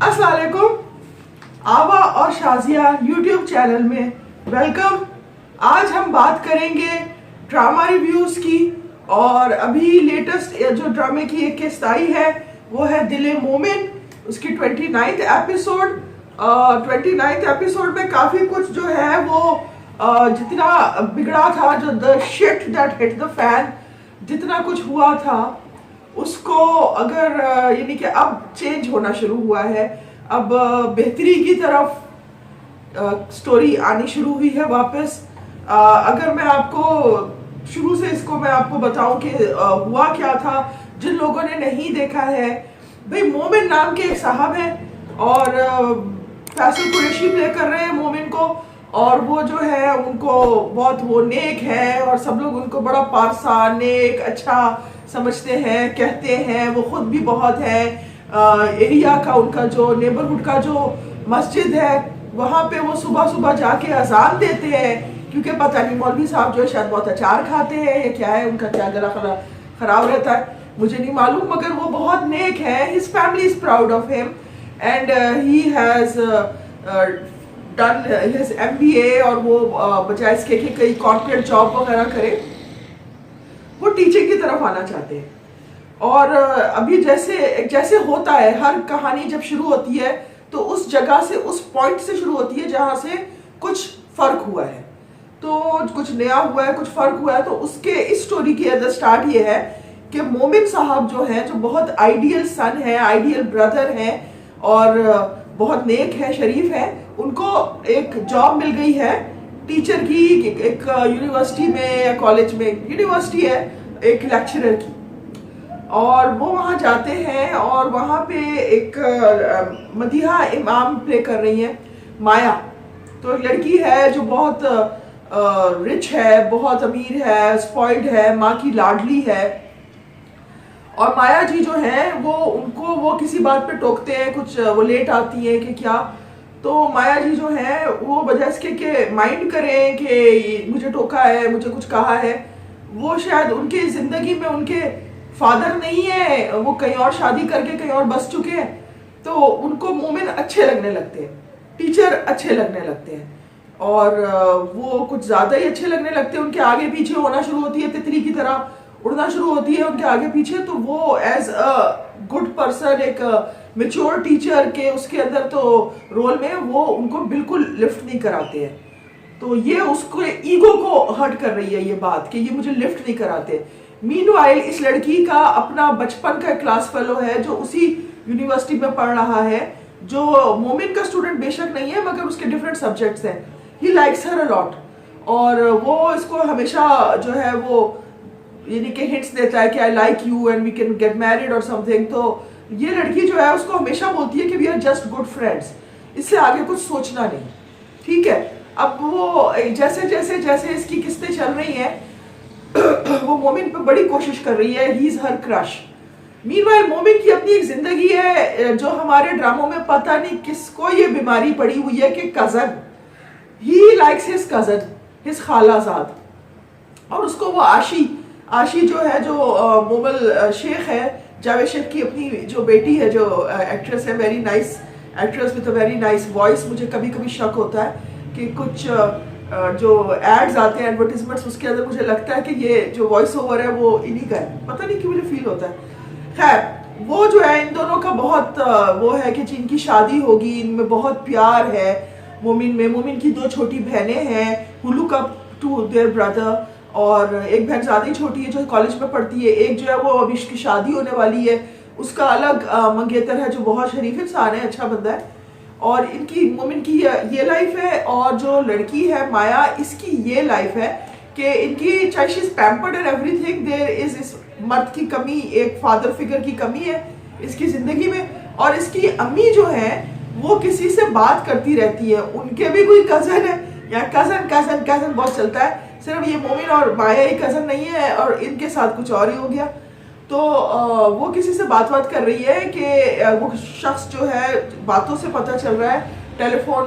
अस्सलाम वालेकुम। आवा और शाजिया यूट्यूब चैनल में वेलकम। आज हम बात करेंगे ड्रामा रिव्यूज की और अभी लेटेस्ट जो ड्रामे की एक किस्त आई है वो है दिल मोमिन, उसकी 29th एपिसोड। 29th एपिसोड में काफ़ी कुछ जो है वो जितना बिगड़ा था, जो the shit that hit the fan, जितना कुछ हुआ था उसको अगर यानी कि अब चेंज होना शुरू हुआ है, अब बेहतरी की तरफ स्टोरी आनी शुरू हुई है वापस। अगर मैं आपको शुरू से इसको मैं आपको बताऊं कि हुआ क्या था, जिन लोगों ने नहीं देखा है, भाई मोमिन नाम के एक साहब हैं और फैसल कुरैशी प्ले कर रहे हैं मोमिन को, और वो जो है उनको बहुत वो नेक है और सब लोग उनको बड़ा पारसा नेक अच्छा समझते हैं, कहते हैं। वो खुद भी बहुत है एरिया का, उनका जो नेबरहुड का जो मस्जिद है वहाँ पे वो सुबह सुबह जाके अजान देते हैं, क्योंकि पता नहीं मौलवी साहब जो है शायद बहुत अचार खाते हैं या क्या है, उनका क्या गला खराब रहता है मुझे नहीं मालूम, मगर वो बहुत नेक है। His family is proud of him and he has done his MBA, और वो बजाय इसके कि कई कॉर्पोरेट जॉब वगैरह करे, वो टीचिंग की तरफ आना चाहते हैं। और अभी जैसे जैसे होता है, हर कहानी जब शुरू होती है तो उस जगह से, उस पॉइंट से शुरू होती है जहाँ से कुछ फर्क हुआ है, तो कुछ नया हुआ है, कुछ फर्क हुआ है। तो उसके इस स्टोरी की द स्टार्ट ये है कि मोमिन साहब जो है, जो बहुत आइडियल सन है, आइडियल ब्रदर है और बहुत नेक है, शरीफ है, उनको एक जॉब मिल गई है टीचर की, एक यूनिवर्सिटी में या कॉलेज में, यूनिवर्सिटी है, एक लेक्चरर की। और वो वहाँ जाते हैं और वहाँ पे एक मदीहा इमाम प्ले कर रही हैं माया। तो एक लड़की है जो बहुत रिच है, बहुत अमीर है, स्पॉइल्ड है, माँ की लाडली है, और माया जी जो है वो किसी बात पे टोकते हैं, कुछ वो लेट आती है कि क्या, तो माया जी जो है वो बजाय इसके कि माइंड करें कि मुझे टोका है, मुझे कुछ कहा है, वो शायद उनके ज़िंदगी में उनके फादर नहीं है, वो कहीं और शादी करके कहीं और बस चुके हैं, तो उनको मोमिन अच्छे लगने लगते हैं, टीचर अच्छे लगने लगते हैं, और वो कुछ ज़्यादा ही अच्छे लगने लगते हैं। उनके आगे पीछे होना शुरू होती है, तितली की तरह उड़ना शुरू होती है उनके आगे पीछे। तो वो एज अ गुड पर्सन, एक मेच्योर टीचर के उसके अंदर तो रोल में वो उनको बिल्कुल लिफ्ट नहीं कराते हैं। तो ये उसको ईगो को हर्ट कर रही है ये बात कि ये मुझे लिफ्ट नहीं कराते। मीनवाइल इस लड़की का अपना बचपन का क्लास फेलो है जो उसी यूनिवर्सिटी में पढ़ रहा है, जो मोमिन का स्टूडेंट बेशक नहीं है मगर उसके डिफरेंट सब्जेक्ट्स हैं। He likes her a lot, और वो इसको हमेशा जो है वो यानी कि हिंट्स देता है कि I like you and we can get married और समथिंग। तो ये लड़की जो है उसको हमेशा बोलती है कि we are just good friends, इससे आगे कुछ सोचना नहीं, ठीक है। अब वो जैसे जैसे जैसे इसकी किस्तें चल रही हैं वो मोमिन पे बड़ी कोशिश कर रही है, he is her crush. Meanwhile मोमिन की अपनी एक जिंदगी है जो हमारे ड्रामों में पता नहीं किसको ये बीमारी पड़ी हुई है कि cousin, he likes his cousin, his खालाजाद, और उसको वो आशी जो है, जो मोमल शेख है, जावेद शेख की अपनी जो बेटी है, जो एक्ट्रेस है, very nice actress with a very nice voice. मुझे कभी कभी शक होता है कि कुछ जो एड्स आते हैं, एडवर्टीजमेंट्स, उसके अंदर मुझे लगता है कि ये जो वॉइस ओवर है वो इन्हीं का है, पता नहीं क्यों मुझे फील होता है। खैर, वो जो है इन दोनों का बहुत वो है कि जिनकी शादी होगी, इनमें बहुत प्यार है। मोमिन की 2 छोटी बहनें हैं who look up to their brother, और एक बहन ज़्यादा ही छोटी है जो कॉलेज में पढ़ती है, एक जो है वो अभी उसकी शादी होने वाली है, उसका अलग मंगेतर है जो बहुत शरीफ इंसान है, अच्छा बंदा है। और इनकी मोमिन की ये लाइफ है, और जो लड़की है माया, इसकी ये लाइफ है कि इनकी चाहे she is pampered and everything, there is इस मर्द की कमी, एक फादर फिगर की कमी है इसकी ज़िंदगी में। और इसकी अम्मी जो है वो किसी से बात करती रहती है, उनके भी कोई कज़न है, या कज़न कज़न कज़न बहुत चलता है, सिर्फ ये मोमिन और माया ही कज़न नहीं है, और इनके साथ कुछ और ही हो गया। तो वो किसी से बात कर रही है कि वो शख्स जो है, बातों से पता चल रहा है, टेलीफोन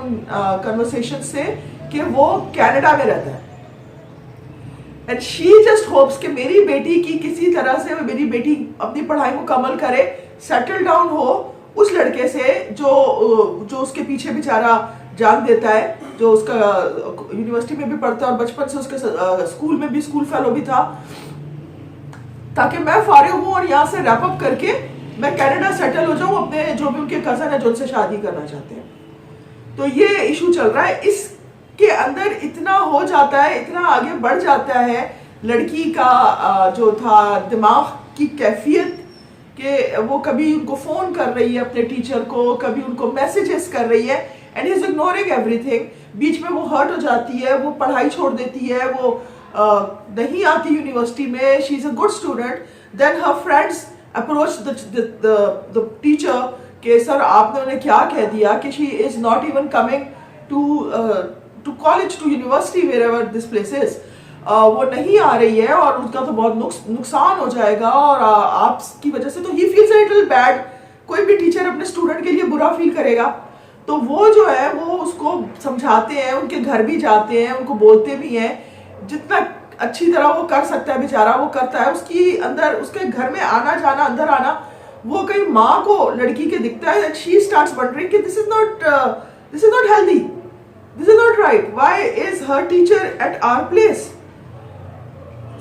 कन्वर्सेशन से, कि वो कनाडा में रहता है, एंड शी जस्ट होप्स कि मेरी बेटी की किसी तरह से, मेरी बेटी अपनी पढ़ाई मुकम्मल करे, सेटल डाउन हो, उस लड़के से जो उसके पीछे बेचारा जान देता है, जो उसका यूनिवर्सिटी में भी पढ़ता है और बचपन से उसके स्कूल में भी स्कूल फेलो भी था, ताकि मैं फारिग हूँ और यहाँ से रैप अप करके मैं कनाडा सेटल हो जाऊँ, अपने जो भी उनके कजन है जो उनसे शादी करना चाहते हैं। तो ये इशू चल रहा है, इसके अंदर इतना हो जाता है, इतना आगे बढ़ जाता है लड़की का जो था दिमाग की कैफियत कि वो कभी उनको फोन कर रही है अपने टीचर को, कभी उनको मैसेजेस कर रही है एंड इज इग्नोरिंग एवरीथिंग। बीच में वो हर्ट हो जाती है, वो पढ़ाई छोड़ देती है, वो नहीं आती यूनिवर्सिटी में, she is a good student. Then her friends approach the teacher कि सर आपने उन्हें क्या कह दिया कि she is not even coming to college, to university, wherever this place is, वो नहीं आ रही है और उसका तो बहुत नुकसान हो जाएगा और आपकी वजह से। तो he feels a little bad. कोई भी टीचर अपने स्टूडेंट के लिए बुरा फील करेगा, तो वो जो है वो उसको समझाते हैं, उनके घर भी जाते हैं, उनको बोलते भी हैं, जितना अच्छी तरह वो कर सकता है बेचारा वो करता है। उसकी अंदर उसके घर में आना जाना, अंदर आना, वो कहीं माँ को लड़की के दिखता है, शी स्टार्ट्स वंडरिंग कि this is not healthy, this is not right, why is her teacher at our place.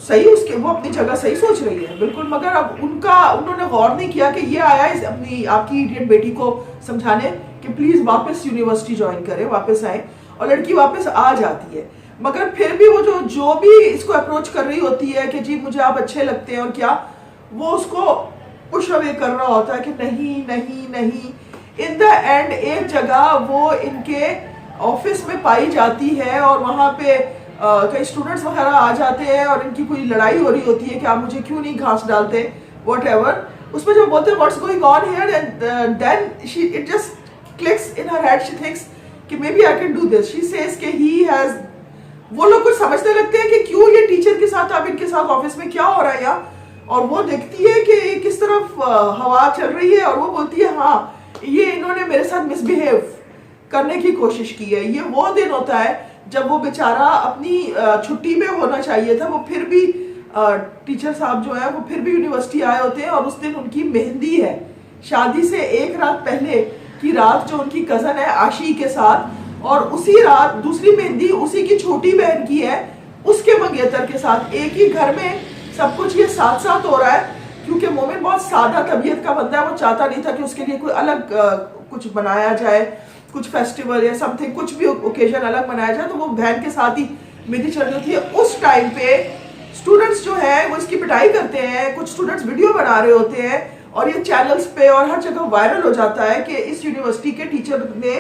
सही, उसके वो अपनी जगह सही सोच रही है बिल्कुल, मगर अब उन्होंने गौर नहीं किया कि ये आया है अपनी आपकी इडियट बेटी को समझाने कि प्लीज वापस यूनिवर्सिटी ज्वाइन करे, वापस आए, और लड़की वापस आ जाती है। मगर फिर भी वो जो भी इसको अप्रोच कर रही होती है कि जी मुझे आप अच्छे लगते हैं और क्या, वो उसको पुश अवे कर रहा होता है कि नहीं नहीं नहीं। इन द एंड एक जगह वो इनके ऑफिस में पाई जाती है और वहां पे कई स्टूडेंट्स वगैरह आ जाते हैं और इनकी कोई लड़ाई हो रही होती है कि आप मुझे क्यों नहीं घास डालते, वट एवर। उसमें जब बोलते हैं what's going on here, and then she it just clicks in her head, she thinks कि maybe I can do this. She says कि ही हैज, वो लोग कुछ समझने लगते हैं कि क्यों ये टीचर के साथ, अब इनके साथ ऑफिस में क्या हो रहा है यहाँ, और वो देखती है कि किस तरफ हवा चल रही है और वो बोलती है हाँ ये इन्होंने मेरे साथ मिसबिहेव करने की कोशिश की है। ये वो दिन होता है जब वो बेचारा अपनी छुट्टी में होना चाहिए था, वो फिर भी टीचर साहब जो है वो फिर भी यूनिवर्सिटी आए होते हैं और उस दिन उनकी मेहंदी है, शादी से एक रात पहले की रात जो उनकी कजन है आशी के साथ, और उसी रात दूसरी मेहंदी उसी की छोटी बहन की है उसके मंगेतर के साथ। एक ही घर में सब कुछ ये साथ साथ हो रहा है, क्योंकि मोमिन बहुत सादा तबीयत का बंदा है, वो चाहता नहीं था कि उसके लिए कोई अलग कुछ बनाया जाए, कुछ फेस्टिवल या समथिंग, कुछ भी ओकेजन अलग मनाया जाए, तो वो बहन के साथ ही मेहंदी चल रही थी। उस टाइम पे स्टूडेंट्स जो है वो इसकी पिटाई करते हैं, कुछ स्टूडेंट्स वीडियो बना रहे होते हैं और ये चैनल्स पे और हर जगह वायरल हो जाता है कि इस यूनिवर्सिटी के टीचर ने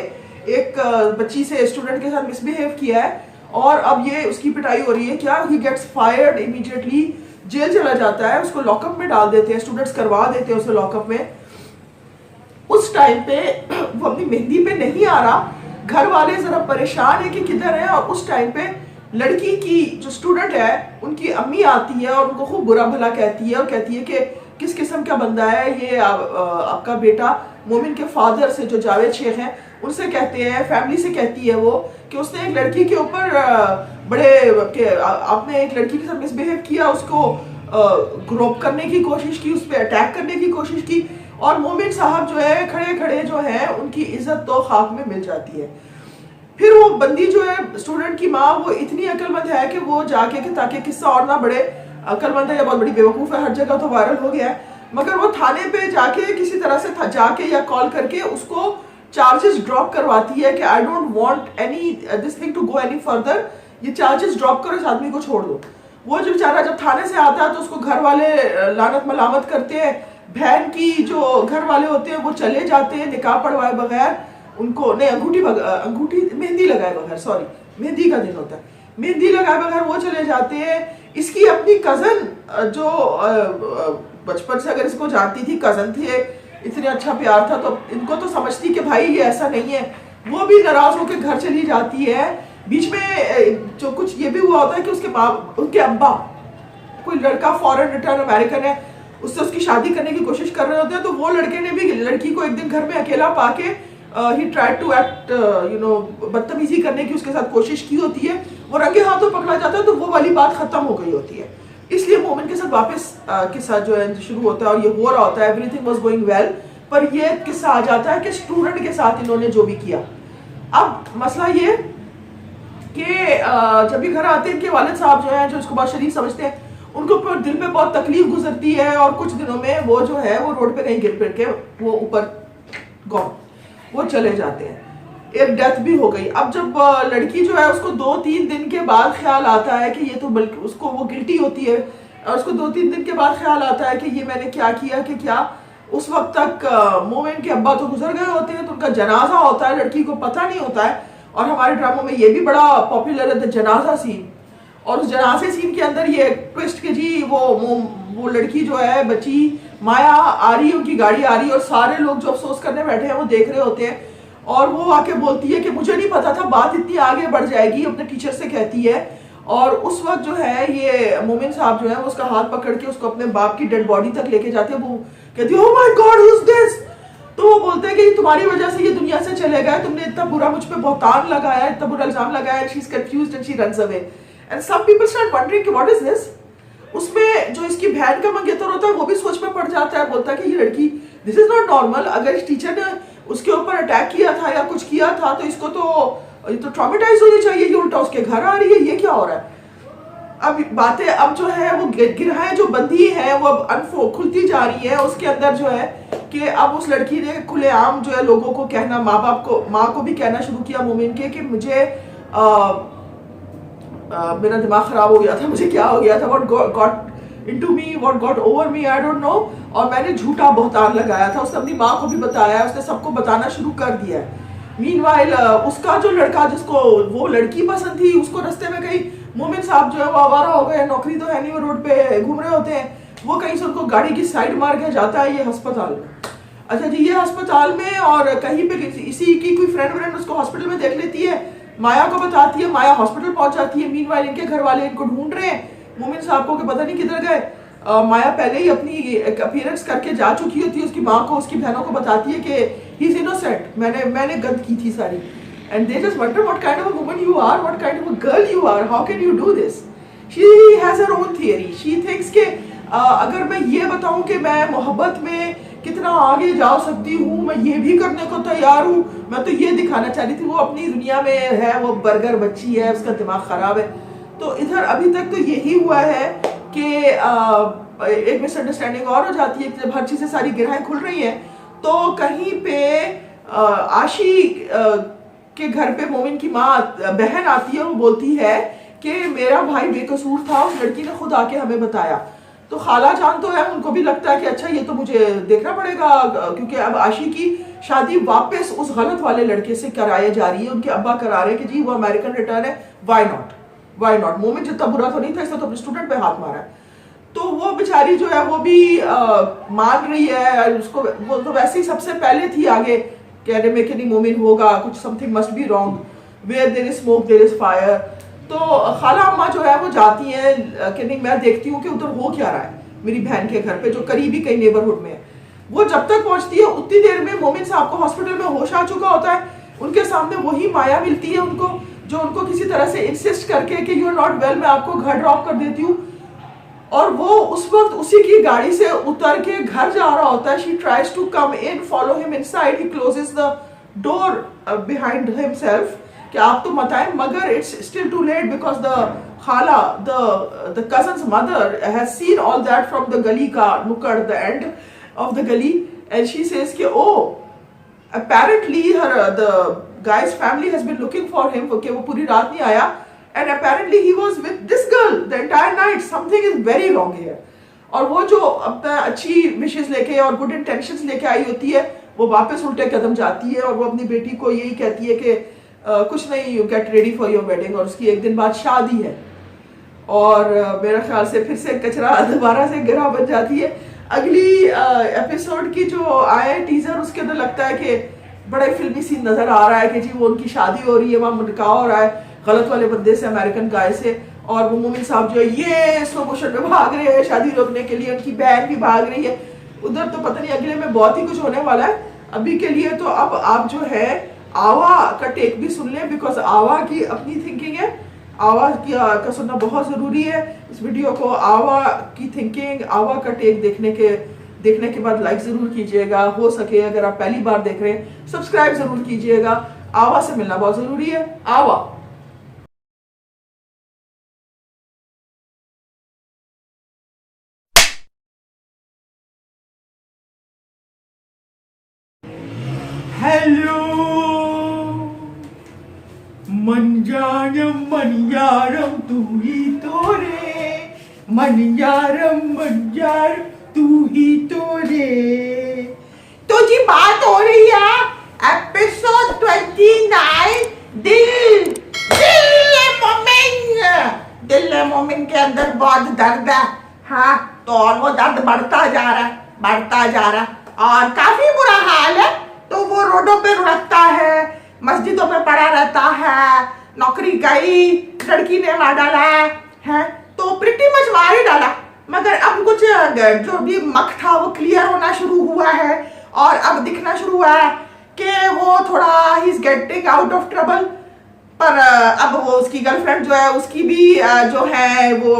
एक बच्ची से, स्टूडेंट के साथ मिसबिहेव किया है और अब ये उसकी पिटाई हो रही है। क्या he gets fired immediately, jail चला जाता है, उसको लॉकअप में डाल देते हैं, स्टूडेंट्स करवा देते हैं उसे लॉकअप में। उस टाइम पे वो अपनी मेहंदी पे नहीं आ रहा, घर वाले जरा परेशान है कि किधर है, और उस टाइम पे लड़की की जो स्टूडेंट है उनकी अम्मी आती है और उनको खूब बुरा भला कहती है और कहती है कि किस किस्म का बंदा है ये, आपका बेटा। मोमिन के फादर से जो जावेद शेख हैं उनसे कहते हैं, फैमिली से कहती है वो कि उसने एक लड़की के ऊपर आपने एक लड़की के साथ मिसबिहेव किया, उसको ग्रोप करने की कोशिश की, उस पर अटैक करने की कोशिश की, और मोमिन साहब जो है खड़े खड़े जो है उनकी इज्जत तो खाक में मिल जाती है। फिर वो बंदी जो है स्टूडेंट की माँ, वो इतनी अक्लमंद है कि वो जाके कि ताकि किस्सा और ना बढ़े, अक्लमंद है या बहुत बड़ी बेवकूफ़ है, हर जगह तो वायरल हो गया है, मगर वो थाने पे जाके किसी तरह से जाके या कॉल करके उसको चार्जेस ड्रॉप करवाती है कि I don't want any this thing to go any further, ये चार्जेस ड्रॉप करो, इस आदमी को छोड़ दो। वो जो बेचारा जब थाने से आता है तो उसको घर वाले लानत मलामत करते हैं, बहन की जो घर वाले होते हैं वो चले जाते हैं निकाह पढ़वाए बगैर, उनको नहीं अंगूठी मेहंदी लगाए बगैर, सॉरी मेहंदी का दिन होता है, मेहंदी लगाए बगैर वो चले जाते हैं। इसकी अपनी कजन जो बचपन से अगर इसको जानती थी, कजन थे, इतने अच्छा प्यार था, तो इनको तो समझती कि भाई ये ऐसा नहीं है, वो भी नाराज होकर घर चली जाती है। बीच में जो कुछ ये भी हुआ होता है कि उनके अब्बा, कोई लड़का फॉरेन रिटर्न अमेरिकन है, उससे उसकी शादी करने की कोशिश कर रहे होते हैं, तो वो लड़के ने भी लड़की को एक दिन घर में अकेला पाके ही ट्राइड टू एक्ट बदतमीजी करने की उसके साथ कोशिश की होती है, वो रंगे हाथों पकड़ा जाता है, तो वो वाली बात खत्म हो गई होती है। इसलिए मोमिन के साथ वापस के साथ जो है शुरू होता है और ये हो रहा होता है, एवरीथिंग वाज गोइंग वेल, पर ये किस्सा आ जाता है कि स्टूडेंट के साथ इन्होंने जो भी किया। अब मसला ये कि जब भी घर आते हैं इनके वालिद साहब जो है, जो इसको बहुत शरीफ समझते हैं, उनको ऊपर दिल पे बहुत तकलीफ गुजरती है और कुछ दिनों में वो जो है वो रोड पे कहीं गिर फिर के वो ऊपर गॉन, वो चले जाते हैं। एक डेथ भी हो गई। अब जब लड़की जो है उसको 2-3 दिन के बाद ख्याल आता है कि ये तो बल्कि उसको वो गिल्टी होती है और उसको 2-3 दिन के बाद ख्याल आता है कि ये मैंने क्या किया कि क्या। उस वक्त तक मोमिन के अब्बा तो गुजर गए होते हैं, तो उनका जनाजा होता है, लड़की को पता नहीं होता है। और हमारे ड्रामों में ये भी बड़ा पॉपुलर है जनाजा सीन। और उस जनाजे सीन के अंदर ये ट्विस्ट के जी वो लड़की जो है बची माया आ रही है, उनकी गाड़ी आ रही है और सारे लोग जो अफसोस करने बैठे हैं वो देख रहे होते हैं और वो आके बोलती है कि मुझे नहीं पता था बात इतनी आगे बढ़ जाएगी, अपने टीचर से कहती है। और उस वक्त जो है ये मोमिन साहब जो है वो उसका हाथ पकड़ के उसको अपने बाप की डेड बॉडी तक लेके जाते हैं। वो कहती है oh my God who is this. तो वो बोलते हैं कि तुम्हारी वजह से ये दुनिया से चले गए, तुमने इतना बुरा मुझ पे बहतान लगाया, इतना बुरा इल्जाम लगाया। She is confused and she runs away and some people start wondering कि व्हाट इज दिस। उसमें जो इसकी बहन का मंगेतर होता है वो भी सोच में पड़ जाता है, बोलता है कि ये लड़की दिस इज नॉट नॉर्मल। अगर इस टीचर ने उसके ऊपर अटैक किया था या कुछ किया था तो इसको तो ट्रॉमेटाइज होनी चाहिए, ये उल्टा उसके घर आ रही है, ये क्या हो रहा है। अब बातें अब जो है वो गिरहाएं जो बंधी है वो अब खुलती जा रही है। उसके अंदर जो है कि अब उस लड़की ने खुलेआम जो है लोगों को कहना, माँ को भी कहना शुरू किया मोमिन के कि मुझे मेरा दिमाग खराब हो गया था, मुझे क्या हो गया था, what got into me, what got over me, I don't know. और मैंने झूठा बहतान लगाया था। उसने अपनी माँ को भी बताया, उसने सबको बताना शुरू कर दिया है। मीनवाइल उसका जो लड़का जिसको वो लड़की पसंद थी, उसको रास्ते में कहीं मोमिन साहब जो है वो आवारा हो गए, नौकरी तो है नहीं, वो रोड पे घूम रहे होते हैं, वो कहीं से उनको गाड़ी की साइड मार के जाता है ये अस्पताल में। अच्छा जी, ये अस्पताल में और कहीं पे इसी की कोई फ्रेंड उसको हॉस्पिटल में देख लेती है, माया को बताती है, माया हॉस्पिटल पहुंच जाती है। मीनवाइल इनके घर वाले इनको ढूंढ रहे हैं मोमिन साहब को कि पता नहीं किधर गए। माया पहले ही अपनी अपीयरेंस करके जा चुकी होती है, उसकी माँ को उसकी बहनों को बताती है कि ही इज इनोसेंट, मैंने गलत की थी सारी। And they just wonder what kind of a woman you are, what kind of a girl you are, how can you do this. She has her own theory. She thinks के अगर मैं ये बताऊं कि मैं मोहब्बत में कितना आगे जा सकती हूँ, मैं ये भी करने को तैयार हूँ, मैं तो ये दिखाना चाह रही थी। वो अपनी दुनिया में है, वो बर्गर बच्ची है, उसका दिमाग खराब है। तो इधर अभी तक तो यही हुआ है कि एक मिसअंडरस्टैंडिंग और हो जाती है कि जब हर चीजें सारी गिरहाएं खुल रही हैं तो कहीं पे आशी के घर पे मोमिन की माँ बहन आती है और वो बोलती है कि मेरा भाई बेकसूर था, उस लड़की ने खुद आके हमें बताया। तो खाला जान तो है, उनको भी लगता है कि अच्छा ये तो मुझे देखना पड़ेगा, क्योंकि अब आशी की शादी वापस उस गलत वाले लड़के से कराई जा रही है। उनके अब्बा करा रहे हैं कि जी वो अमेरिकन रिटर्न है, वाई नॉट। मोमिन जितना बुरा तो नहीं था, इसने तो अपने स्टूडेंट पे हाथ मारा है। तो वो बेचारी जो है वो भी मान रही है उसको। वो तो वैसे ही सबसे पहले थी आगे कहने में कि नहीं मोमिन होगा, कुछ something must be wrong, where there is smoke there is fire. तो खाला अम्मा जो है वो जाती हैं कि नहीं मैं देखती हूँ कि उधर हो क्या रहा है मेरी बहन के घर पे, जो करीबी कई नेबरहुड में है। वो जब तक पहुंचती है उतनी देर में मोमिन साहब को हॉस्पिटल में होश आ चुका होता है। उनके सामने वही माया मिलती है उनको, जो उनको किसी तरह से इंसिस्ट करके कि यू आर नॉट वेल, मैं आपको घर ड्रॉप कर देती हूँ। और वो उस वक्त उसी की गाड़ी से उतर के घर जा रहा होता है। She tries to come in, follow him inside, he closes the door behind himself कि आप तो मत आए, मगर it's still too late because the खाला the cousin's mother has seen all that from the गली का नुक्कड़, द एंड ऑफ द गली, एंड शी सेज कि oh apparently the guy's family has been looking for him, कि वो पूरी रात नहीं आया, and apparently he was with this girl the entire night, something is very wrong here। और वो जो अपना अच्छी विशेष लेके और गुड इंटेंशंस लेके आई होती है वो वापस उल्टे कदम जाती है और वो अपनी बेटी को यही कहती है कि कुछ नहीं, you get ready for your wedding. और उसकी एक दिन बाद शादी है और मेरा ख्याल से फिर से कचरा दोबारा से गिरा बन जाती है। अगली एपिसोड की जो आया टीजर उसके अंदर लगता है कि बड़ा ही फिल्मी सीन नजर आ रहा है कि जी वो उनकी शादी हो रही है, वहाँ निकाह हो रहा है गलत वाले बंदे से, अमेरिकन गाय से, और वो मोमिन साहब जो है ये स्लो मोशन में भाग रहे हैं शादी रोकने के लिए, उनकी बहन भी भाग रही है उधर। तो पता नहीं अगले में बहुत ही कुछ होने वाला है। अभी के लिए तो अब आप जो है आवा का टेक भी सुन लें, बिकॉज आवा की अपनी थिंकिंग है, आवा का सुनना बहुत जरूरी है। इस वीडियो को आवा की थिंकिंग, आवा का टेक देखने के देखने के बाद लाइक जरूर कीजिएगा, हो सके अगर आप पहली बार देख रहे हैं सब्सक्राइब जरूर कीजिएगा। आवा से मिलना बहुत जरूरी है। आवा हेलो मंजारम मंजारम तू ही तो रे, मंजारम मंजार तू ही तो रे। तो जी बात हो रही है एपिसोड 29 दिल दिल मोमिन। दिल मोमिन के अंदर बहुत दर्द है। हाँ तो और वो दर्द बढ़ता जा रहा है, बढ़ता जा रहा है और काफी बुरा हाल है। तो वो रोडों पे लुढ़कता है, मस्जिदों में पड़ा रहता है, नौकरी गई, लड़की ने मार डाला है तो प्रिटी मच मार ही डाला। मगर अब कुछ जो भी मक था वो क्लियर होना शुरू हुआ है और अब दिखना शुरू हुआ है कि वो थोड़ा he is getting out of trouble. पर अब वो उसकी गर्लफ्रेंड जो है उसकी भी जो है वो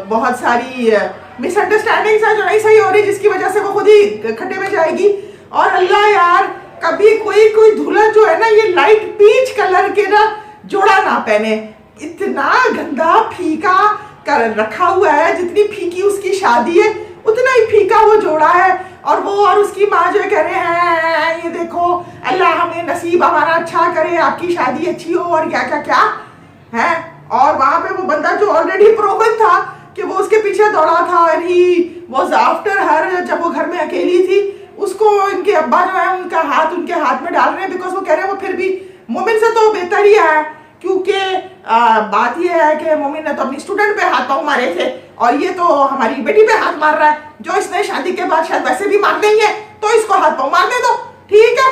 बहुत सारी मिसअंडरस्टैंडिंग्स है जो नहीं सही हो रही, जिसकी वजह से वो खुद ही खड्डे में जाएगी। और अल्लाह यार कभी कोई दुल्हन जो है ना ये लाइट पीच कलर के ना जोड़ा ना पहने। इतना गंदा फीका कर रखा हुआ है, जितनी फीकी उसकी शादी है उतना ही फीका वो जोड़ा है। और वो और उसकी माँ जो कह रहे हैं ये देखो अल्लाह हमें नसीब हमारा अच्छा करे, आपकी शादी अच्छी हो और क्या क्या क्या है। और वहां पे वो बंदा जो ऑलरेडी प्रोवन था कि वो उसके पीछे दौड़ा था और ही वाज आफ्टर हर, जब वो घर में अकेली थी उसको इनके अब्बा जो है उनका हाथ उनके हाथ में डाल रहे हैं बिकॉज वो कह रहे हैं वो फिर भी मोमिन से तो बेहतर ही है। क्योंकि बात ये है कि मोमिन ने तो अपनी स्टूडेंट पे हाथ पाँव मारे थे और ये तो हमारी बेटी पे हाथ मार रहा है जो इसने शादी के बाद शायद वैसे भी मार नहीं है, तो इसको हाथ पाँव मारने दो, ठीक है।